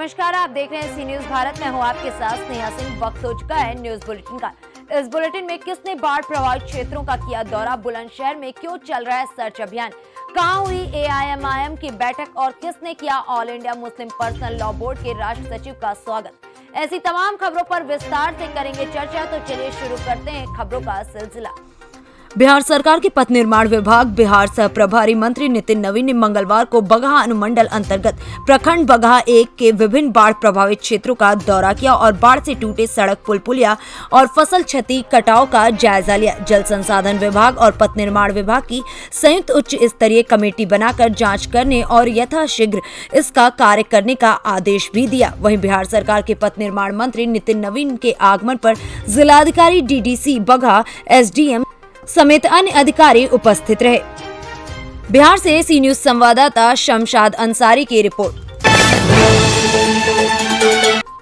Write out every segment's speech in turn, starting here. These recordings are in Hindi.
नमस्कार, आप देख रहे हैं सी न्यूज भारत। मैं हूं आपके साथ स्नेहा सिंह। वक्त हो चुका है न्यूज बुलेटिन का। इस बुलेटिन में किसने बाढ़ प्रभावित क्षेत्रों का किया दौरा, बुलंदशहर में क्यों चल रहा है सर्च अभियान, कहां हुई AIMIM की बैठक और किसने किया all India Muslim personal law board के राष्ट्र सचिव का स्वागत। ऐसी तमाम खबरों पर विस्तार से करेंगे चर्चा। तो चलिए शुरू करते हैं खबरों का सिलसिला। बिहार सरकार के पथ निर्माण विभाग बिहार सह प्रभारी मंत्री नितिन नवीन ने मंगलवार को बगहा अनुमंडल अंतर्गत प्रखंड बगहा 1 के विभिन्न बाढ़ प्रभावित क्षेत्रों का दौरा किया और बाढ़ से टूटे सड़क, पुल पुलिया और फसल क्षति कटाव का जायजा लिया। जल संसाधन विभाग और पथ निर्माण विभाग की संयुक्त उच्च स्तरीय कमेटी बनाकर जाँच करने और यथाशीघ्र इसका कार्य करने का आदेश भी दिया। वहीं बिहार सरकार के पथ निर्माण मंत्री नितिन नवीन के आगमन पर जिलाधिकारी DDC बगहा, SDM समेत अन्य अधिकारी उपस्थित रहे। बिहार से सी न्यूज संवाददाता शमशाद अंसारी की रिपोर्ट।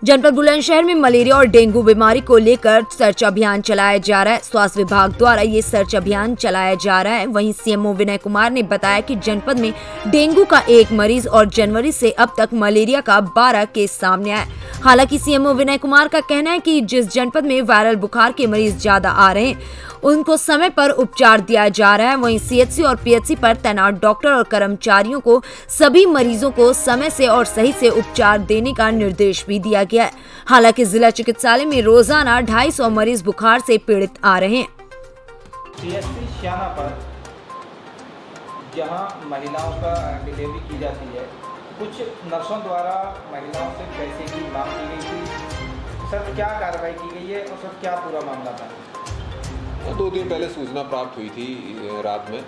जनपद बुलंदशहर में मलेरिया और डेंगू बीमारी को लेकर सर्च अभियान चलाया जा रहा है। स्वास्थ्य विभाग द्वारा ये सर्च अभियान चलाया जा रहा है। वहीं CMO विनय कुमार ने बताया कि जनपद में डेंगू का 1 मरीज और जनवरी से अब तक मलेरिया का 12 केस सामने आए। हालांकि CMO विनय कुमार का कहना है कि जिस जनपद में वायरल बुखार के मरीज ज्यादा आ रहे हैं उनको समय पर उपचार दिया जा रहा है। वहीं CHC और PHC पर तैनात डॉक्टर और कर्मचारियों को सभी मरीजों को समय से और सही से उपचार देने का निर्देश भी दिया गया है। हालांकि जिला चिकित्सालय में रोजाना 250 मरीज बुखार से पीड़ित आ रहे हैं। CHC श्याना पर जहां महिलाओं का डिलीवरी की जाती है, कुछ नर्सों द्वारा महिलाओं से पैसे की मांग की गई थी। सर, क्या कार्रवाई की गई है और सर क्या पूरा मामला था? 2 दिन पहले सूचना प्राप्त हुई थी रात में,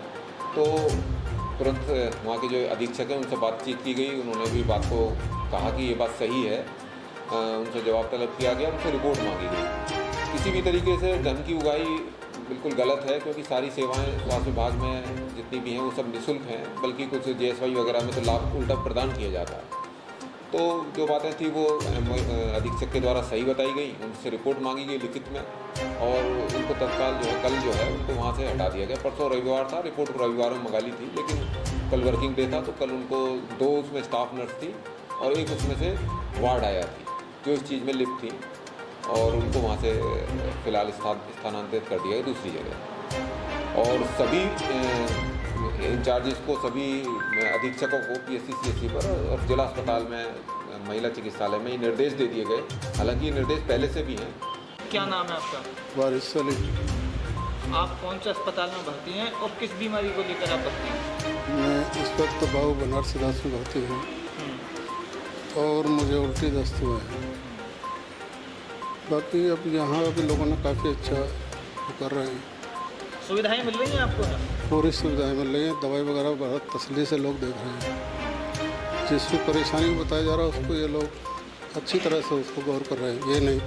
तो तुरंत वहाँ के जो अधीक्षक हैं उनसे बातचीत की गई। उन्होंने भी बात को कहा कि ये बात सही है। उनसे जवाब तलब किया गया, उनसे रिपोर्ट मांगी गई। किसी भी तरीके से धन की उगाही बिल्कुल गलत है, क्योंकि सारी सेवाएं स्वास्थ्य विभाग में जितनी भी हैं वो सब निःशुल्क हैं, बल्कि कुछ JSY वगैरह में तो लाभ उल्टा प्रदान किया जाता है। तो जो बातें थी वो अधीक्षक के द्वारा सही बताई गई। उनसे रिपोर्ट मांगी गई लिखित में और उनको तत्काल जो है कल जो है उनको वहाँ से हटा दिया गया। परसों रविवार था, रिपोर्ट रविवार में मंगा ली थी, लेकिन कल वर्किंग डे था तो कल उनको 2 उसमें स्टाफ नर्स थी और 1 उसमें से वार्ड आया थी जो इस चीज़ में लिप्त थी और उनको वहाँ से फिलहाल स्थानांतरित कर दिया गया दूसरी जगह। और सभी इंचार्जेस को, सभी अधीक्षकों को PSC CHC पर और जिला अस्पताल में महिला चिकित्सालय में ये निर्देश दे दिए गए। हालांकि ये निर्देश पहले से भी हैं। क्या नाम है आपका? वारिस अली। आप कौन से अस्पताल में भर्ती हैं और किस बीमारी को लेकर आप भर्ती हैं? मैं इस वक्त तो बाबू बनारस दास में भर्ती हूँ और मुझे उल्टी दस्त हुआ है। बाकी अब यहाँ अभी लोगों ने काफ़ी अच्छा कर रहे हैं। सुविधाएं मिल रही हैं आपको? पूरी सुविधाएं मिल रही हैं। दवाई वगैरह बहुत तसल्ली से लोग देख रहे हैं। जिस भी परेशानी बताया जा रहा है उसको ये लोग अच्छी तरह से उसको गौर कर रहे हैं। ये नहीं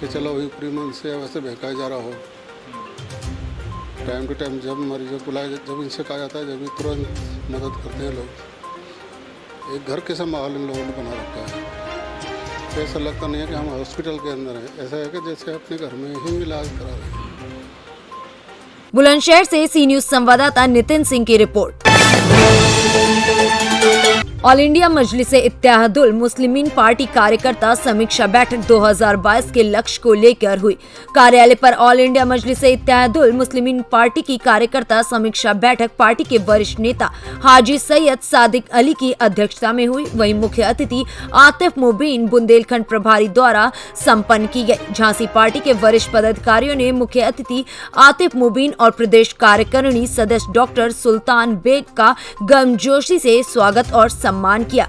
कि चलो अभी ऊपरी मन से वैसे बहकाया जा रहा हो। टाइम टू टाइम जब मरीजों को बुलाया, जब इनसे कहा जाता है, जब भी तुरंत मदद करते हैं लोग। एक घर के सा माहौल इन लोगों ने बना रखा है। ऐसा लगता नहीं है कि हम हॉस्पिटल के अंदर हैं, ऐसा है कि जैसे अपने घर में ही इलाज करा रहे हैं। बुलंदशहर से सी न्यूज संवाददाता नितिन सिंह की रिपोर्ट। ऑल इंडिया मजलिस इत्तेहादुल मुस्लिमीन पार्टी कार्यकर्ता समीक्षा बैठक 2022 के लक्ष्य को लेकर हुई। कार्यालय पर ऑल इंडिया मजलिस इत्तेहादुल मुस्लिमीन पार्टी की कार्यकर्ता समीक्षा बैठक पार्टी के वरिष्ठ नेता हाजी सैयद सादिक अली की अध्यक्षता में हुई। वहीं मुख्य अतिथि आतिफ मुबीन बुंदेलखंड प्रभारी द्वारा संपन्न की गई। झांसी पार्टी के वरिष्ठ पदाधिकारियों ने मुख्य अतिथि आतिफ मुबीन और प्रदेश कार्यकारिणी सदस्य डॉक्टर सुल्तान बेग का गर्मजोशी से स्वागत और सम्मान किया।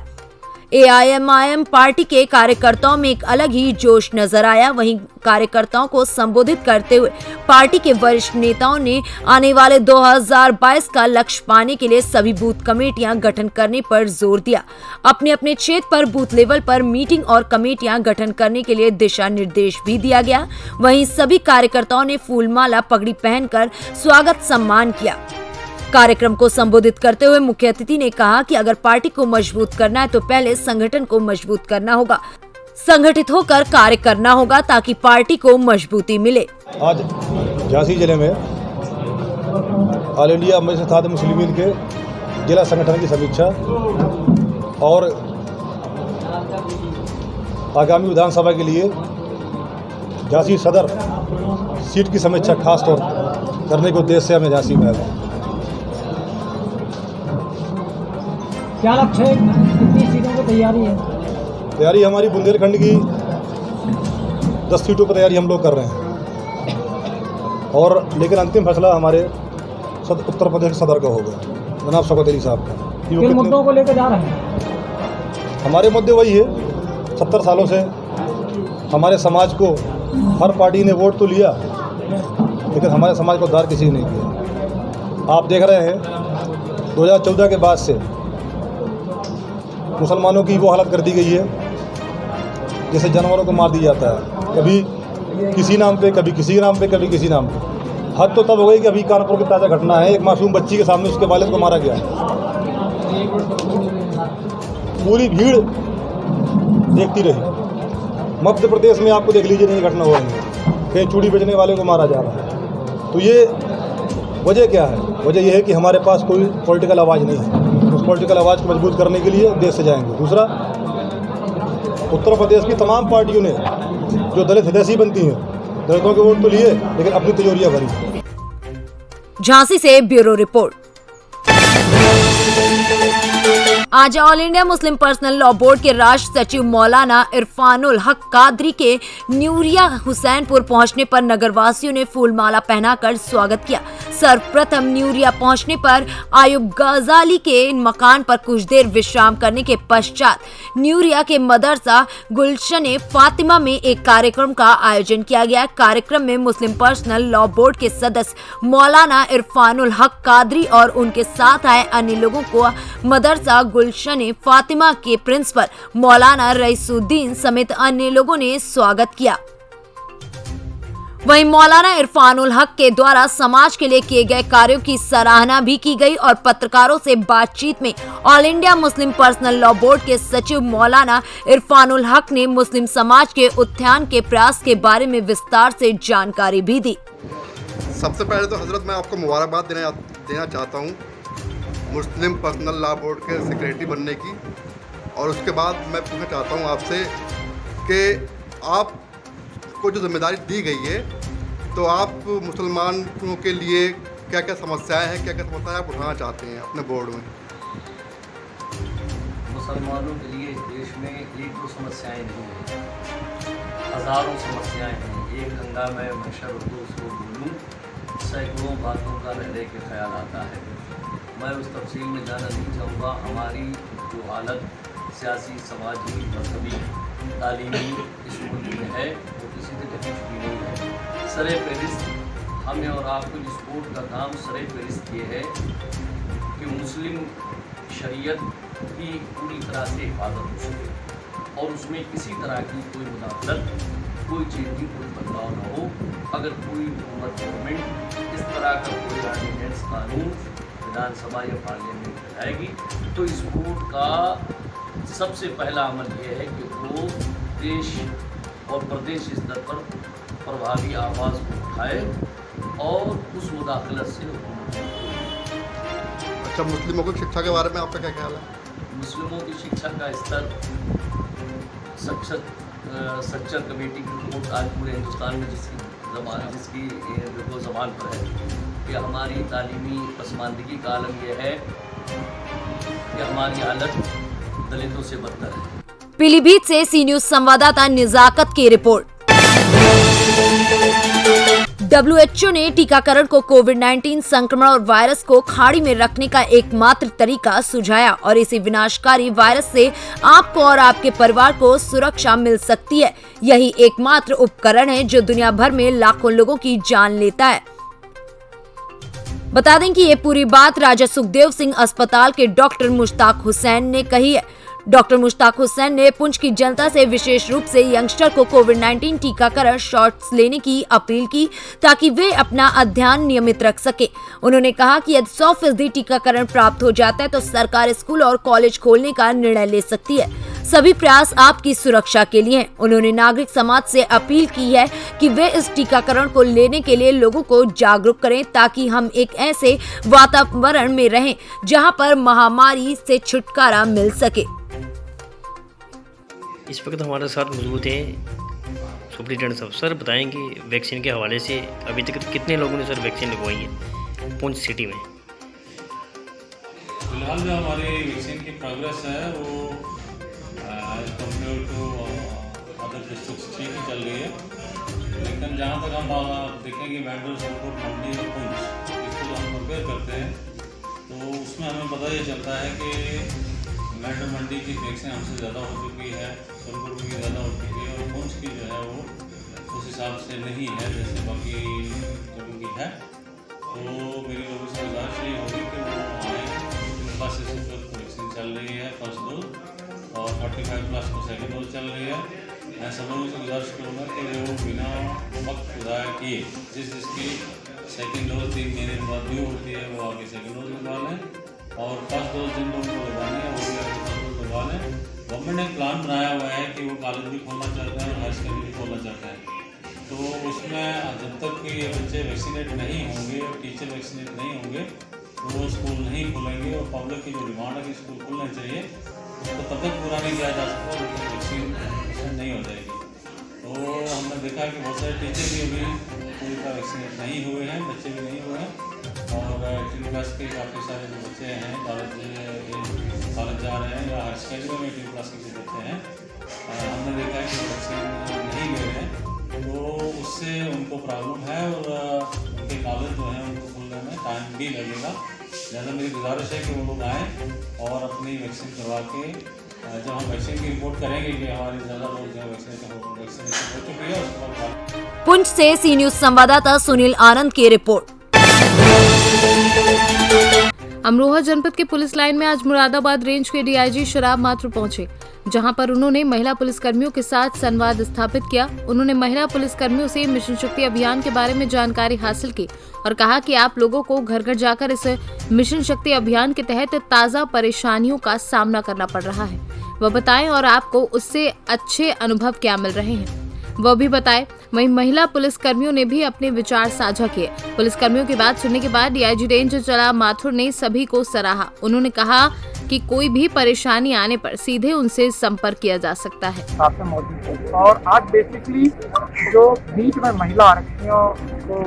AIMIM पार्टी के कार्यकर्ताओं में एक अलग ही जोश नजर आया। वहीं कार्यकर्ताओं को संबोधित करते हुए पार्टी के वरिष्ठ नेताओं ने आने वाले 2022 का लक्ष्य पाने के लिए सभी बूथ कमेटियां गठन करने पर जोर दिया। अपने अपने क्षेत्र पर बूथ लेवल पर मीटिंग और कमेटियां गठन करने के लिए दिशा निर्देश भी दिया गया। वहीं सभी कार्यकर्ताओं ने फूलमाला पगड़ी पहनकर स्वागत सम्मान किया। कार्यक्रम को संबोधित करते हुए मुख्य अतिथि ने कहा कि अगर पार्टी को मजबूत करना है तो पहले संगठन को मजबूत करना होगा, संगठित होकर कार्य करना होगा ताकि पार्टी को मजबूती मिले। आज झांसी जिले में ऑल इंडिया मजलिस इत्तेहादुल मुस्लिमीन के जिला संगठन की समीक्षा और आगामी विधानसभा के लिए झांसी सदर सीट की समीक्षा खास तौर करने के उद्देश्य से हमें झांसी में आए। क्या लक्ष्य है, कितनी सीटों की तैयारी है? तैयारी हमारी बुंदेलखंड की 10 सीटों पर तैयारी हम लोग कर रहे हैं, और लेकिन अंतिम फैसला हमारे उत्तर प्रदेश सदर का होगा, जनाब शौकत अली साहब का। किन मुद्दों को लेकर जा रहे हैं? हमारे मुद्दे वही है, 70 सालों से हमारे समाज को हर पार्टी ने वोट तो लिया, लेकिन हमारे समाज को उद्धार किसी ने नहीं किया। आप देख रहे हैं 2014 के बाद से मुसलमानों की वो हालत कर दी गई है जैसे जानवरों को मार दिया जाता है, कभी किसी नाम पे, कभी किसी नाम पे, कभी किसी नाम पे। हद तो तब हो गई कि अभी कानपुर की ताज़ा घटना है, एक मासूम बच्ची के सामने उसके वालिद को मारा गया। पूरी भीड़ देखती रही। मध्य प्रदेश में आपको देख लीजिए नहीं घटना हो रही है, कहीं चूड़ी बेचने वाले को मारा जा रहा है। तो ये वजह क्या है? वजह यह है कि हमारे पास कोई पॉलिटिकल आवाज़ नहीं है। उस पॉलिटिकल आवाज़ को मजबूत करने के लिए देश से जाएंगे। दूसरा, उत्तर प्रदेश की तमाम पार्टियों ने जो दलित हितैषी बनती हैं, दलितों के वोट तो लिए लेकिन अपनी तिजोरियां भरी। झांसी से ब्यूरो रिपोर्ट। आज all India Muslim personal law board के राष्ट्र सचिव मौलाना इरफानुल हक कादरी के न्यूरिया हुसैनपुर पहुंचने पर नगरवासियों ने फूलमाला पहनाकर स्वागत किया। सर्वप्रथम न्यूरिया पहुंचने पर आयुब गजाली के मकान पर कुछ देर विश्राम करने के पश्चात न्यूरिया के मदरसा गुलशन फातिमा में एक कार्यक्रम का आयोजन किया गया। कार्यक्रम में मुस्लिम पर्सनल लॉ बोर्ड के सदस्य मौलाना इरफानुल हक कादरी और उनके साथ आए अन्य लोगों को मदरसा गुलशन फातिमा के प्रिंसिपल मौलाना रईसुद्दीन समेत अन्य लोगों ने स्वागत किया। वहीं मौलाना इरफानुल हक के द्वारा समाज के लिए किए गए कार्यों की सराहना भी की गई और पत्रकारों से बातचीत में all India Muslim personal law board के सचिव मौलाना इरफानुल हक ने मुस्लिम समाज के उत्थान के प्रयास के बारे में विस्तार से जानकारी भी दी। सबसे पहले तो हजरत मैं आपको मुबारकबाद देना चाहता हूँ मुस्लिम पर्सनल लॉ बोर्ड के सेक्रेटरी बनने की, और उसके बाद मैं पूछना चाहता हूँ आपसे कि आपको जो जिम्मेदारी दी गई है तो आप मुसलमानों के लिए क्या क्या समस्याएं हैं, क्या क्या समस्याएं आप उठाना चाहते हैं अपने बोर्ड में? मुसलमानों के लिए इस देश में एक दो समस्याएं नहीं हैं, हज़ारों समस्याएं हैं। एक गंगा में मशर तो उसको बोलूँ, सैकड़ों बातों का रहने के ख्याल आता है। मैं उस तफसील में जाना नहीं चाहूँगा। हमारी जो हालत सियासी, समाजी, मजहबी, तालीमी इस मुल्क में है वो किसी तरह कुछ भी नहीं है। सरे फहरिस्त हमें और आपको इस बोर्ड का काम सरे फहरिस्त ये है कि मुस्लिम शरीयत की पूरी तरह से हिफाजत हो सके और उसमें किसी तरह की कोई मुदाखलत, कोई चीज़ की कोई बदलाव न हो। अगर कोई हुकूमत गवर्नमेंट इस तरह का कोई ऑर्डिनेंस कानून विधानसभा या पार्लियामेंट लाएगी तो इस बोर्ड का सबसे पहला अमल यह है कि वो देश और प्रदेश स्तर पर प्रभावी आवाज़ को उठाए और उस मुदाखलत से अच्छा, मुस्लिमों की शिक्षा के बारे में आपका क्या ख्याल है? मुस्लिमों की शिक्षा का स्तर सच्चर कमेटी की रिपोर्ट आज पूरे हिंदुस्तान में जिसकी ज़बान पर है कि हमारी तालीमी पसमानदगी का आलम यह है कि हमारी हालत दलितों से बदतर है। पीलीभीत से सी न्यूज संवाददाता निजाकत की रिपोर्ट। WHO ने टीकाकरण को कोविड-19 संक्रमण और वायरस को खाड़ी में रखने का एकमात्र तरीका सुझाया और इसी विनाशकारी वायरस से आपको और आपके परिवार को सुरक्षा मिल सकती है। यही एकमात्र उपकरण है जो दुनिया भर में लाखों लोगों की जान लेता है। बता दें कि ये पूरी बात राजा सुखदेव सिंह अस्पताल के डॉक्टर मुश्ताक हुसैन ने कही है। डॉक्टर मुश्ताक हुसैन ने पुंछ की जनता से विशेष रूप से यंगस्टर को कोविड-19 टीकाकरण शॉट्स लेने की अपील की ताकि वे अपना अध्ययन नियमित रख सके। उन्होंने कहा कि यदि 100% टीकाकरण प्राप्त हो जाता है तो सरकार स्कूल और कॉलेज खोलने का निर्णय ले सकती है। सभी प्रयास आपकी सुरक्षा के लिए हैं। उन्होंने नागरिक समाज से अपील की है कि वे इस टीकाकरण को लेने के लिए लोगों को जागरूक करें ताकि हम एक ऐसे वातावरण में रहें जहां पर महामारी से छुटकारा मिल सके। इस वक्त हमारे साथ मौजूद हैं सुप्रिंटेंडेंट साहब। सर बताएंगे वैक्सीन के हवाले से अभी तक कितने लोगों ने सर वैक्सीन लगवाई है पुंछ सिटी में? फिलहाल जो हमारी वैक्सीन की प्रोग्रेस है वो as compared to other district ठीक ही चल रही है, लेकिन जहाँ तक हम देखेंगे मेंढर, सोनपुर, मंडी और पुंछ, इसको जो हम कंपेयर करते हैं तो उसमें हमें पता ये चलता है कि मेंढर मंडी की वैक्सीन हमसे ज़्यादा हो चुकी है, सोनपुर की ज़्यादा हो चुकी है और पुंछ की जो है वो उस हिसाब से नहीं है जैसे बाकी जगहों की है। तो मेरी लोगों से गुजारिश ये होगी कि वो आए, 18 से वैक्सीन चल रही है फर्स्ट डोज और 45+ को सेकेंड डोज चल रही है। मैं सब लोगों से गुजारिश करूँगा कि वो बिना वक्त ज़ाया किए जिसकी सेकेंड डोज 3 महीने के बाद ड्यू होती है वो आगे सेकेंड डोज लगवा लें और फर्स्ट डोज जिन लोगों को लगवानी है वो भी आगे फर्स्ट डोज लगवा लें। गवर्नमेंट ने प्लान बनाया हुआ है कि वो कॉलेज भी खोलना चाहते हैं और हायर सेकेंडरी भी खोलना चाहते हैं, तो उसमें जब तक कि ये बच्चे वैक्सीनेट नहीं होंगे और टीचर वैक्सीनेट नहीं होंगे तो वो स्कूल नहीं खुलेंगे और पब्लिक की जो डिमांड है कि स्कूल खुलने चाहिए उसको तब तक पूरा नहीं किया जा सकता जब तक वैक्सीन नहीं हो जाएगी। तो हमने देखा कि बहुत सारे टीचर भी अभी पूरी तरह वैक्सीनेट नहीं हुए हैं, बच्चे भी नहीं हुए हैं और 18+ के काफ़ी सारे जो बच्चे हैं कॉलेज जा रहे हैं या हायर सेकेंडरी में 18+ के बच्चे हैं, हमने देखा है कि वैक्सीन नहीं ले रहे हैं तो उससे उनको प्रॉब्लम है और उनके कॉलेज जो हैं उनको खुलने में टाइम भी लगेगा। लिहाजा मेरी गुजारिश है कि वो लोग आएँ और अपनी वैक्सीन करवा के जब हम वैक्सीन की रिपोर्ट करेंगे कि हमारे ज़्यादा लोग जो है वैक्सीनेशन हो चुकी है उसके बाद। पुंछ से सी न्यूज संवाददाता सुनील आनंद की रिपोर्ट। अमरोहा जनपद के पुलिस लाइन में आज मुरादाबाद रेंज के डीआईजी शराब माथुर पहुंचे, जहां पर उन्होंने महिला पुलिसकर्मियों के साथ संवाद स्थापित किया। उन्होंने महिला पुलिसकर्मियों से मिशन शक्ति अभियान के बारे में जानकारी हासिल की और कहा कि आप लोगों को घर घर जाकर इस मिशन शक्ति अभियान के तहत ताज़ा परेशानियों का सामना करना पड़ रहा है वह बताएं और आपको उससे अच्छे अनुभव क्या मिल रहे हैं वह भी बताए। वहीं महिला पुलिसकर्मियों ने भी अपने विचार साझा किए। पुलिसकर्मियों की बात सुनने के बाद डीआईजी रेंज शराब माथुर ने सभी को सराहा। उन्होंने कहा कि कोई भी परेशानी आने पर सीधे उनसे संपर्क किया जा सकता है। साथ में मौजूद है और आज बेसिकली जो बीच में महिला आरक्षियों को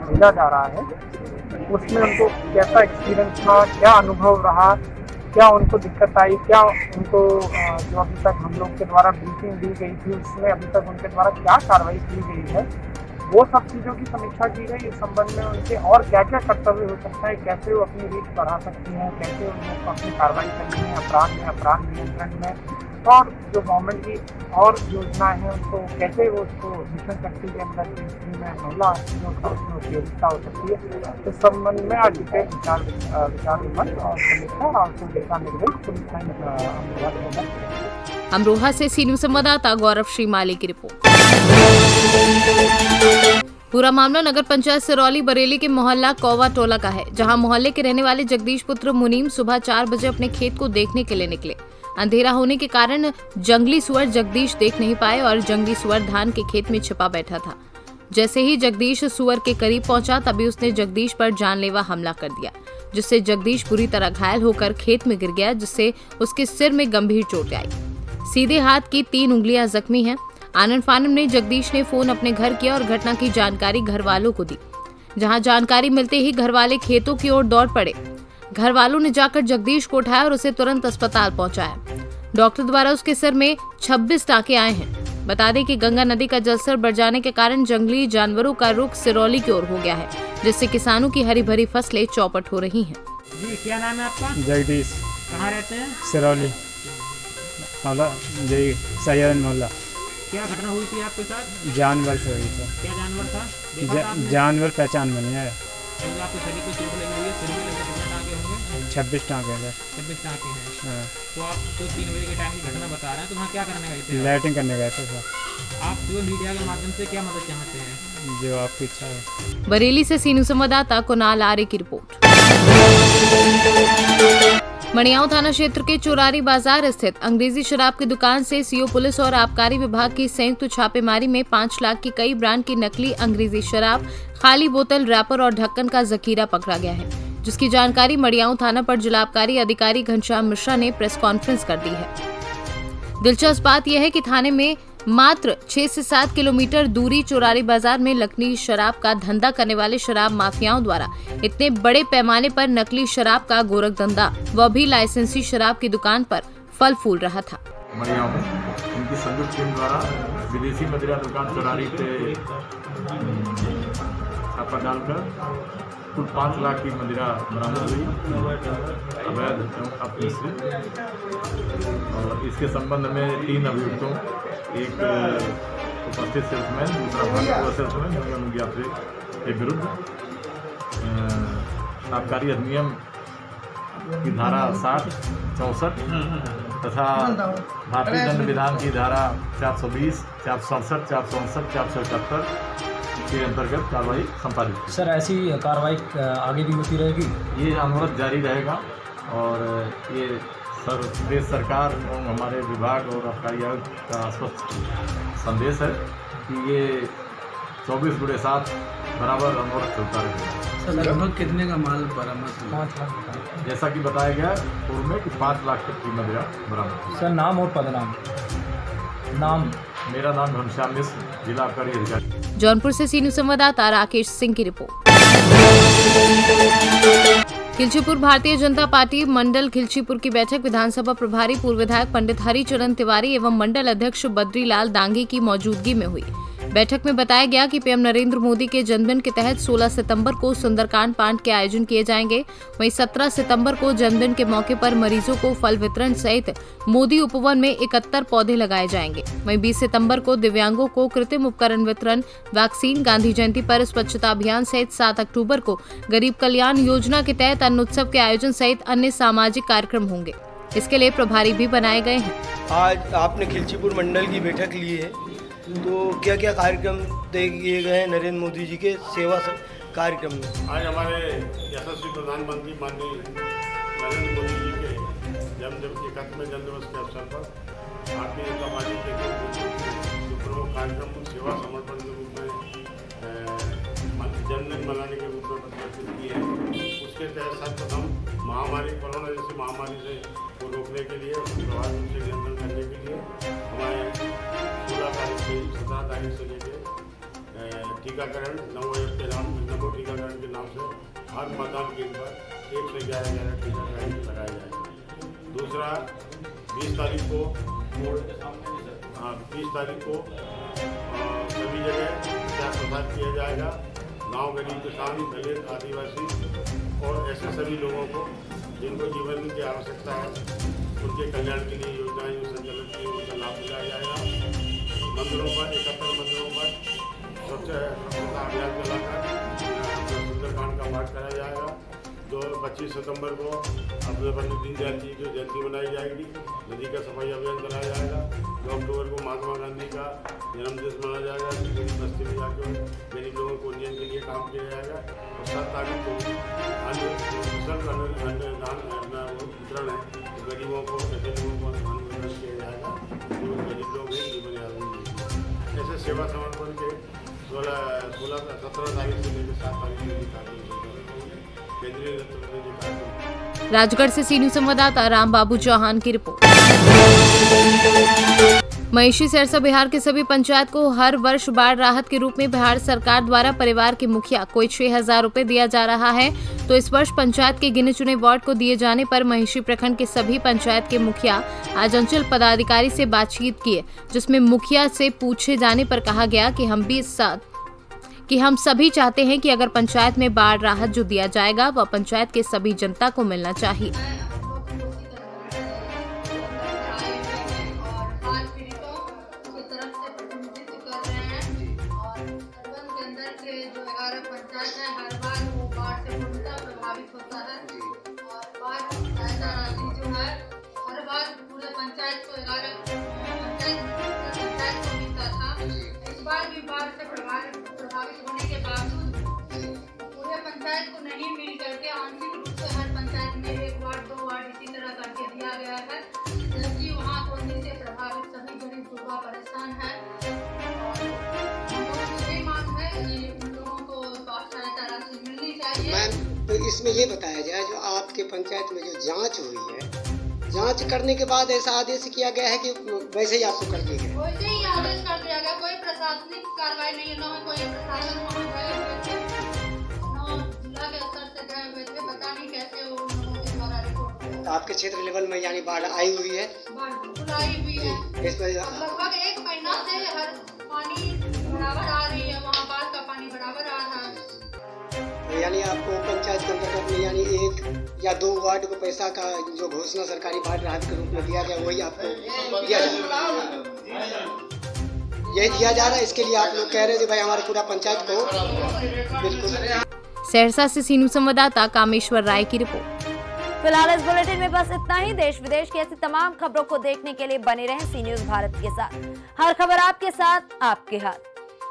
भेजा जा रहा है उसमें उनको कैसा एक्सपीरियंस था, क्या अनुभव रहा, क्या उनको दिक्कत आई, क्या उनको जो अभी तक हम लोग के द्वारा ब्रीफिंग दी गई थी उसमें अभी तक उनके द्वारा क्या कार्रवाई की गई है, वो सब चीज़ों की समीक्षा की गई। इस संबंध में उनके और क्या क्या कर्तव्य हो सकता है, कैसे वो अपनी रीच बढ़ा सकती हैं, कैसे उनको अपनी कार्रवाई करनी है अपराध नियंत्रण में, और जो गवर्नमेंट की और योजनाएं हैं उनको कैसे वो उसको मिशन शक्ति के अंदर में महिला का उसमें उपयोगिता हो सकती है। इस संबंध में आज विचार विमर्श और समीक्षा और दिशा निर्देश पुलिस लाइन अमरोहा से सी न्यूज संवाददाता गौरव श्रीमाली की रिपोर्ट। पूरा मामला नगर पंचायत सिरौली बरेली के मोहल्ला कौवा टोला का है, जहां मोहल्ले के रहने वाले जगदीश पुत्र मुनीम सुबह 4 बजे अपने खेत को देखने के लिए निकले। अंधेरा होने के कारण जंगली सुअर जगदीश देख नहीं पाए और जंगली सुअर धान के खेत में छिपा बैठा था। जैसे ही जगदीश सुअर के करीब पहुंचा तभी उसने जगदीश पर जानलेवा हमला कर दिया, जिससे जगदीश बुरी तरह घायल होकर खेत में गिर गया, जिससे उसके सिर में गंभीर चोट आई। सीधे हाथ की 3 उंगलियां जख्मी हैं। आनंद फानन में जगदीश ने फोन अपने घर किया और घटना की जानकारी घर वालों को दी, जहां जानकारी मिलते ही घर वाले खेतों की ओर दौड़ पड़े। घर वालों ने जाकर जगदीश को उठाया और उसे तुरंत अस्पताल पहुंचाया। डॉक्टर द्वारा उसके सिर में 26 टाँके आए हैं। बता दें कि गंगा नदी का जलस्तर बढ़ जाने के कारण जंगली जानवरों का रुख सिरौली की ओर हो गया है, जिससे किसानों की हरी भरी फसलें चौपट हो रही हैं। जी क्या नाम है आपका? जगदीश। कहाँ रहते हैं? सिरौली जी सैयद मोहल्ला। क्या घटना हुई थी आपके साथ? जानवर से हुई था। क्या जानवर था? देखा था आपने? जानवर पहचान में नहीं आया। आपके शरीर को चोट लगी हुई है, सिर में लगे कितने टाँके होंगे? 26 टाँके हैं। 26 टाँके हैं। हाँ। तो आप तो 3 बजे के टाइम की घटना बता रहे हैं, तो वहाँ क्या करने गए थे? लाइटिंग करने गए थे सर। आप जो मीडिया के माध्यम से क्या मदद चाहते हैं? जो आपकी इच्छा है। बरेली से सी न्यूज संवाददाता कुणाल आर्य की रिपोर्ट। मणियाऊ थाना क्षेत्र के चोरारी बाजार स्थित अंग्रेजी शराब की दुकान से सीओ पुलिस और आबकारी विभाग की संयुक्त छापेमारी में 5 लाख की कई ब्रांड की नकली अंग्रेजी शराब, खाली बोतल, रैपर और ढक्कन का जखीरा पकड़ा गया है, जिसकी जानकारी मणियाऊ थाना पर जिला आबकारी अधिकारी घनश्याम मिश्रा ने प्रेस कॉन्फ्रेंस कर दी है। दिलचस्प बात यह है कि थाने में मात्र 6 से 7 किलोमीटर दूरी चोरारी बाजार में नकली शराब का धंधा करने वाले शराब माफियाओं द्वारा इतने बड़े पैमाने पर नकली शराब का गोरख धंधा, वह भी लाइसेंसी शराब की दुकान पर फल फूल रहा था। मरिया में उनकी संयुक्त टीम द्वारा विदेशी मदिरा दुकान चोरारी पे छापा डालकर कुल 5 लाख की मदिरा बरामद हुई, अवैध एवं अपमिश्रित। और इसके संबंध में 3 अभियुक्तों, एक उपस्थित सेल्समैन, दूसरा भागीदार सेल्समैन के विरुद्ध आबकारी अधिनियम की धारा 60, 64 तथा भारतीय दंड विधान की धारा 420, 467, 467, 471 के अंतर्गत कार्रवाई संपादित। सर, ऐसी कार्रवाई आगे भी होती रहेगी? ये अनवरत जारी रहेगा और ये प्रदेश सरकार एवं हमारे विभाग और आबकारी आयोग का आश्वस्त संदेश है कि ये 24/7 बराबर अनवरत चलता रहेगा। सर, लगभग कितने का माल बरामद हुआ? 5 लाख। जैसा कि बताया गया पूर्व में कि 5 लाख तक की मदिरा बरामद। सर, नाम और पदनाम? नाम? मेरा नाम घनश्याम मिश्र, जिला आबकारी अधिकारी। जौनपुर से सी न्यूज़ संवाददाता राकेश सिंह की रिपोर्ट। खिलचीपुर भारतीय जनता पार्टी मंडल खिलचीपुर की बैठक विधानसभा प्रभारी पूर्व विधायक पंडित हरिचरण तिवारी एवं मंडल अध्यक्ष बद्रीलाल दांगी की मौजूदगी में हुई। बैठक में बताया गया कि पीएम नरेंद्र मोदी के जन्मदिन के तहत 16 सितंबर को सुंदरकांड पाठ के आयोजन किए जाएंगे। वहीं 17 सितंबर को जन्मदिन के मौके पर मरीजों को फल वितरण सहित मोदी उपवन में 71 पौधे लगाए जाएंगे। वहीं 20 सितंबर को दिव्यांगों को कृत्रिम उपकरण वितरण, वैक्सीन, गांधी जयंती पर स्वच्छता अभियान सहित 7 अक्टूबर को गरीब कल्याण योजना के तहत अन्न उत्सव के आयोजन सहित अन्य सामाजिक कार्यक्रम होंगे। इसके लिए प्रभारी भी बनाए गए हैं। आज आपने खिलचीपुर मंडल की बैठक ली है, तो क्या क्या कार्यक्रम तय किए गए हैं नरेंद्र मोदी जी के सेवा कार्यक्रम में? आज हमारे यशस्वी प्रधानमंत्री माननीय नरेंद्र मोदी जी के जन्मदिन 71वें जन्मदिवस के अवसर पर भारतीय जनता पार्टी के प्रमुख कार्यक्रम सेवा समर्पण के रूप में जन्मदिन मनाने के रूप में प्रदर्शित किए हैं। उसके तहत सर्वप्रथम महामारी, कोरोना जैसी महामारी से को रोकने के लिए, प्रभावी रूप से नियंत्रण करने के लिए हमारे 16 तारीख से 17 तारीख से लेकर टीकाकरण नमो टीकाकरण के नाम से हर मतदान केंद्र पर 1 से 11 टीकाकरण लगाए जाएंगे। दूसरा 20 तारीख को सभी जगह प्रचार प्रसार किया जाएगा। गांव, गरीब, किसान, दलित, आदिवासी और ऐसे सभी लोगों को जिनको जीवन की आवश्यकता है, उनके कल्याण के लिए योजनाएं जो संचालित की उनका लाभ दिलाया जाएगा। मंदिरों पर 71 मंदिरों पर स्वच्छता अभियान चलाकर सुंदरकांड का पाठ कराया जाएगा। तो 25 सितंबर को अपने पंडित दीनदयाल जी की जयंती मनाई जाएगी, नदी का सफाई अभियान चलाया जाएगा। 2 अक्टूबर को महात्मा गांधी का जन्मदिवस मनाया जाएगा, बस्ती में जाकर गरीब लोगों को उन्नयन के लिए काम किया जाएगा। और 7 तारीख को अन्नदान वितरण है, तो गरीबों को, ऐसे लोगों को अन्न वितरण किया जाएगा जो गरीब लोग हैं, जीवन यापन। ऐसे सेवा समर्पण के 17 तारीख से लेकर 7 तारीख के केंद्रीय नेतृत्व। राजगढ़ से सी न्यूज़ संवाददाता राम बाबू चौहान की रिपोर्ट। महेशी सरसा बिहार के सभी पंचायत को हर वर्ष बाढ़ राहत के रूप में बिहार सरकार द्वारा परिवार के मुखिया को 6,000 रुपए दिया जा रहा है। तो इस वर्ष पंचायत के गिने चुने वार्ड को दिए जाने पर महेशी प्रखंड के सभी पंचायत के मुखिया आज अंचल पदाधिकारी से बातचीत किए, जिसमें मुखिया से पूछे जाने पर कहा गया कि हम सभी चाहते हैं कि अगर पंचायत में बाढ़ राहत जो दिया जाएगा वह पंचायत के सभी जनता को मिलना चाहिए। पंचायत को नहीं मिल करके आंशिक रूप से हर पंचायत में 1 वार्ड 2 वार्ड इसी तरह करके दिया गया है, जबकि वहाँ कोसी से प्रभावित सभी गरीब गुरबा परेशान है। और हम लोगों की ये मांग है कि उन लोगों को सहायता राशि मिलनी चाहिए। मैम, तो इसमें ये बताया जाए जो आपके पंचायत में जो जांच हुई है जांच करने के बाद ऐसा आदेश किया गया है कि वैसे ही आपको कर दिया गया? वैसे ही आदेश कर दिया गया, कोई प्रशासनिक कार्रवाई नहीं है, न कोई प्रशासन वहाँ गए हुए थे, न जिला के स्तर से गए हुए थे, पता नहीं कैसे वो उन्होंने द्वारा रिपोर्ट किया। तो आपके क्षेत्र लेवल में यानी बाढ़ आई हुई है? बाढ़ बिल्कुल आई हुई है, इसमें लगभग 1 महीना से हर पानी बराबर आ रही है, वहाँ बाढ़ का पानी बराबर आ रहा है। तो यानी आपको पंचायत के अंतर्गत में यानी 1 या 2 वार्ड को पैसा का जो घोषणा सरकारी बाढ़ राहत के रूप में दिया गया वही आपको दिया जा रहा है, यही दिया जा रहा है। इसके लिए आप लोग कह रहे थे भाई हमारे पूरा पंचायत को बिल्कुल। सहरसा से सीनू संवाददाता कामेश्वर राय की रिपोर्ट। फिलहाल इस बुलेटिन में बस इतना ही। देश विदेश की ऐसी तमाम खबरों को देखने के लिए बने रहें सी न्यूज़ भारत के साथ। हर खबर आपके साथ, आपके हाथ।